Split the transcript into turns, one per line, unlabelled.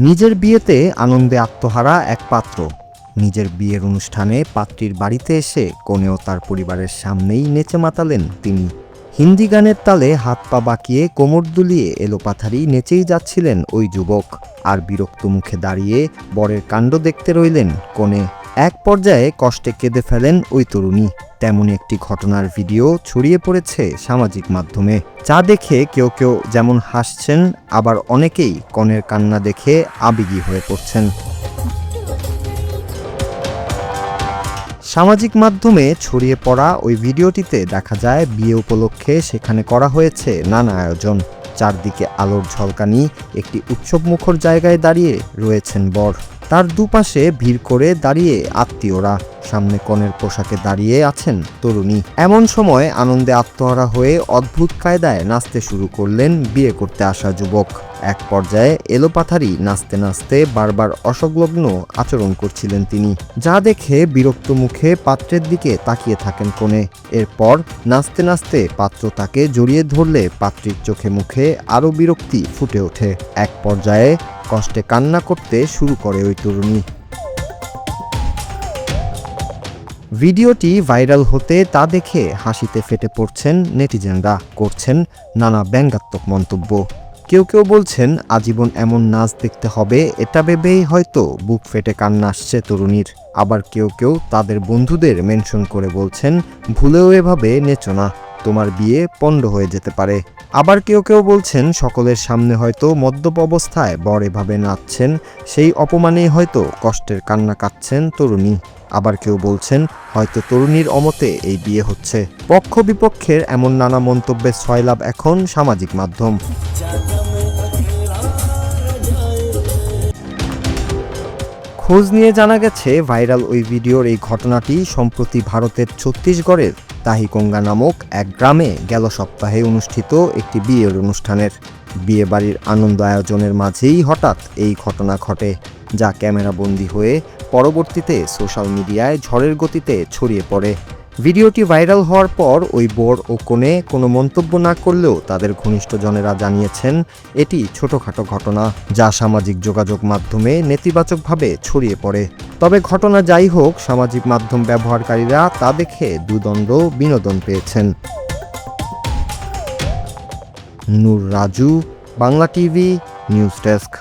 নিজের বিয়েতে আনন্দে আত্মহারা এক পাত্র। নিজের বিয়ের অনুষ্ঠানে পাত্রীর বাড়িতে এসে কনেও তার পরিবারের সামনেই নেচে মাতালেন তিনি। হিন্দি গানের তালে হাত পা বাঁকিয়ে কোমর দুলিয়ে এলোপাথারি নেচেই যাচ্ছিলেন ওই যুবক। আর বিরক্ত মুখে দাঁড়িয়ে বরের কাণ্ড দেখতে রইলেন কনে। এক পর্যায়ে কষ্টে কেঁদে ফেলেন ওই তরুণী। তেমনই একটি ঘটনার ভিডিও ছড়িয়ে পড়েছে সামাজিক মাধ্যমে, যা দেখে কেউ কেউ যেমন হাসছেন, আবার অনেকেই কনের কান্না দেখে আবেগী হয়ে পড়ছেন। সামাজিক মাধ্যমে ছড়িয়ে পড়া ওই ভিডিওটিতে দেখা যায় বিয়ে উপলক্ষে সেখানে করা হয়েছে নানা আয়োজন। চারদিকে আলোর ঝলকানি, একটি উৎসবমুখর জায়গায় দাঁড়িয়ে রয়েছেন বর। তার দুপাশে ভিড় করে দাঁড়িয়ে আত্মীয়রা, সামনে কনের পোশাকে দাঁড়িয়ে আছেন তরুণী। এমন সময় আনন্দে আত্মহারা হয়ে অদ্ভুত কায়দায় নাচতে শুরু করলেন বিয়ে করতে আসা যুবক। এক পর্যায়ে এলোপাথারি নাচতে নাচতে বারবার অসংলগ্ন আচরণ করছিলেন তিনি, যা দেখে বিরক্ত মুখে পাত্রের দিকে তাকিয়ে থাকেন কনে। এরপর নাচতে নাচতে পাত্র তাকে জড়িয়ে ধরলে পাত্রীর চোখে মুখে আরও বিরক্তি ফুটে ওঠে। এক পর্যায়ে কষ্টে কান্না করতে শুরু করে ওই তরুণী। ভিডিওটি ভাইরাল হতে তা দেখে হাসিতে ফেটে পড়ছেন নেটিজেনরা, করছেন নানা ব্যঙ্গাত্মক মন্তব্য। কেউ কেউ বলছেন আজীবন এমন নাচ দেখতে হবে, এটা ভেবেই হয়তো বুক ফেটে কান্না আসছে তরুণীর। আবার কেউ কেউ তাদের বন্ধুদের মেনশন করে বলছেন ভুলেও এভাবে নেচো না, তোমার বিয়ে পণ্ড হয়ে যেতে পারে। আবার কেউ কেউ বলছেন সকলের সামনে হয়তো মদ্যপ অবস্থায় বর এভাবে নাচছেন, সেই অপমানেই হয়তো কষ্টের কান্না কাঁদছেন তরুণী। আবার কেউ বলছেন হয়তো তরুণীর অমতে এই বিয়ে হচ্ছে। পক্ষ বিপক্ষের এমন নানা মন্তব্যের সয়লাব এখন সামাজিক মাধ্যম। খোঁজ নিয়ে জানা গেছে ভাইরাল ওই ভিডিওর এই ঘটনাটি সম্প্রতি ভারতের ছত্তিশগড়ের তাহিকোঙ্গা নামক এক গ্রামে গেল সপ্তাহে অনুষ্ঠিত একটি বিয়ের অনুষ্ঠানের। বিয়ে বাড়ির আনন্দ আয়োজনের মাঝেই হঠাৎ এই ঘটনা ঘটে, যা ক্যামেরাবন্দি হয়ে পরবর্তীতে সোশ্যাল মিডিয়ায় ঝড়ের গতিতে ছড়িয়ে পড়ে। ভিডিওটি ভাইরাল হওয়ার পর ওই বর ও কনে কোনো মন্তব্য না করলেও তাদের ঘনিষ্ঠজনেরা জানিয়েছেন এটি ছোটখাটো ঘটনা, যা সামাজিক যোগাযোগ মাধ্যমে নেতিবাচকভাবে ছড়িয়ে পড়ে। তবে ঘটনা যাই হোক, সামাজিক মাধ্যম ব্যবহারকারীরা তা দেখে দুদণ্ড বিনোদন পেয়েছেন। Noor Raju, Bangla TV, news desk.